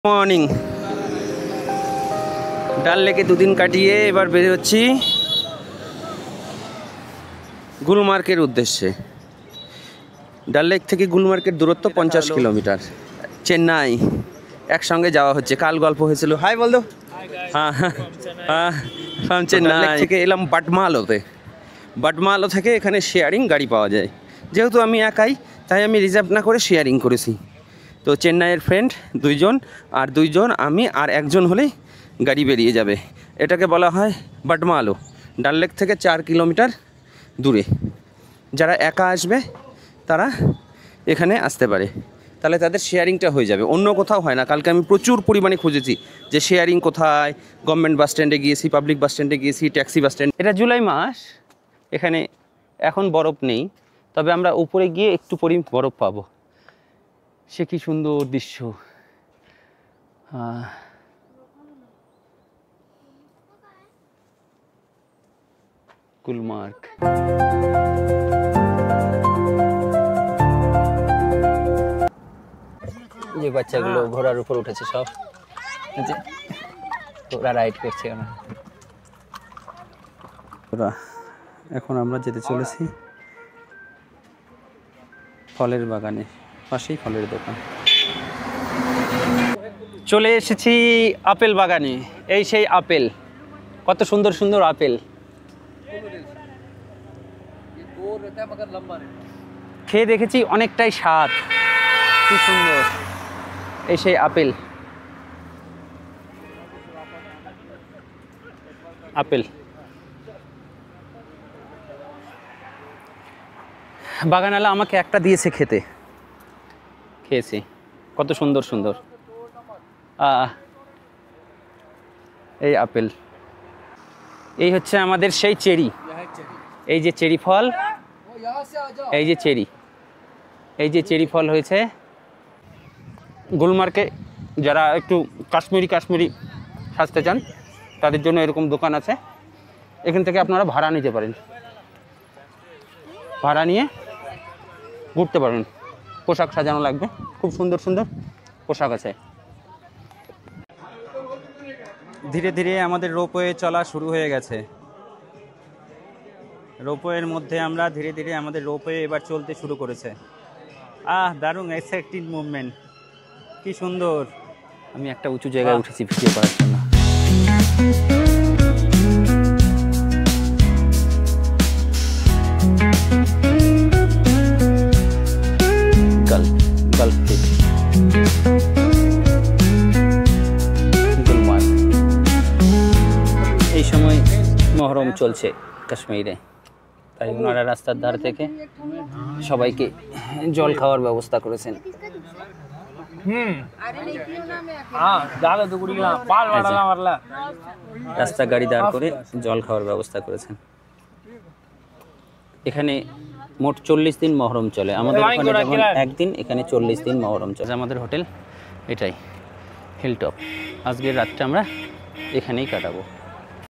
Morning. ডাল লেকে দুদিন কাটিয়ে এবার বেরোচ্ছি গুলমার্গের উদ্দেশ্যে। ডাল লেক থেকে গুলমার্গের দূরত্ব 50 কিলোমিটার। চেন্নাই একসঙ্গে যাওয়া হচ্ছে। কাল গল্প হয়েছিল। হাই বল দো। হ্যাঁ হ্যাঁ ফ্রম চেন্নাই থেকে এলাম বাটমালোতে। বাটমালো থেকে এখানে শেয়ারিং গাড়ি পাওয়া যায়। যেহেতু আমি একাই, তাই আমি রিজার্ভ না করে শেয়ারিং করেছি। তো চেন্নাইয়ের ফ্রেন্ড দুইজন, আর দুইজন আমি, আর একজন হলেই গাড়ি বেরিয়ে যাবে। এটাকে বলা হয় বাটমালো। ডাল লেক থেকে 4 কিলোমিটার দূরে। যারা একা আসবে তারা এখানে আসতে পারে, তাহলে তাদের শেয়ারিংটা হয়ে যাবে। অন্য কোথাও হয় না। কালকে আমি প্রচুর পরিমাণে খুঁজেছি যে শেয়ারিং কোথায়। গভর্নমেন্ট বাস স্ট্যান্ডে গিয়েছি, পাবলিক বাস স্ট্যান্ডে গিয়েছি, ট্যাক্সি বাস স্ট্যান্ড। এটা জুলাই মাস, এখানে এখন বরফ নেই, তবে আমরা উপরে গিয়ে একটু পরে বরফ পাবো। সে কি সুন্দর দৃশ্য। গুলমার্গ। যে বাচ্চাগুলো ঘোড়ার উপর উঠেছে, সব ওরা রাইড করছে। এখন আমরা যেতে চলেছি ফলের বাগানে, পাশেই ফলের দোকান। চলে এসেছি আপেল বাগানে। এই সেই আপেল, কত সুন্দর সুন্দর আপেল। খেয়ে দেখেছি, অনেকটাই স্বাদ, কি সুন্দর। এই সেই আপেল। আপেল বাগানওয়ালা আমাকে একটা দিয়েছে খেতে, খেয়েছি। কত সুন্দর সুন্দর এই আপেল। এই হচ্ছে আমাদের সেই চেরি। এই যে চেরি ফল, এই যে চেরি, এই যে চেরি ফল হয়েছে। গুলমার্গে যারা একটু কাশ্মীরি সাজতে চান, তাদের জন্য এরকম দোকান আছে। এখান থেকে আপনারা ভাড়া নিতে পারেন, ভাড়া নিয়ে ঘুরতে পারেন। পোশাক সাজানো লাগবে, খুব সুন্দর সুন্দর পোশাক আছে। ধীরে ধীরে আমাদের রোপওয়ে চলা শুরু হয়ে গেছে। রোপওয়ের মধ্যে আমরা ধীরে ধীরে আমাদের রোপওয়ে এবার চলতে শুরু করেছে। দারুণ এক্সাইটিং মুভমেন্ট, কি সুন্দর। আমি একটা উঁচু জায়গায় উঠেছি ভিডিও করার জন্য। এই সময় মহরম চলছে কাশ্মীরে, তাই ওনারা রাস্তার ধার থেকে সবাইকে জল খাওয়ার ব্যবস্থা করেছেন। রাস্তা গাড়ি দাঁড় করে জল খাওয়ার ব্যবস্থা করেছেন। এখানে মোট 40 দিন মহরম চলে। আমাদের ওখানে যেমন একদিন, এখানে 40 দিন মহরম চলে। আমাদের হোটেল এটাই, হিলটপ। আজকের রাতটা আমরা এখানেই কাটাবো।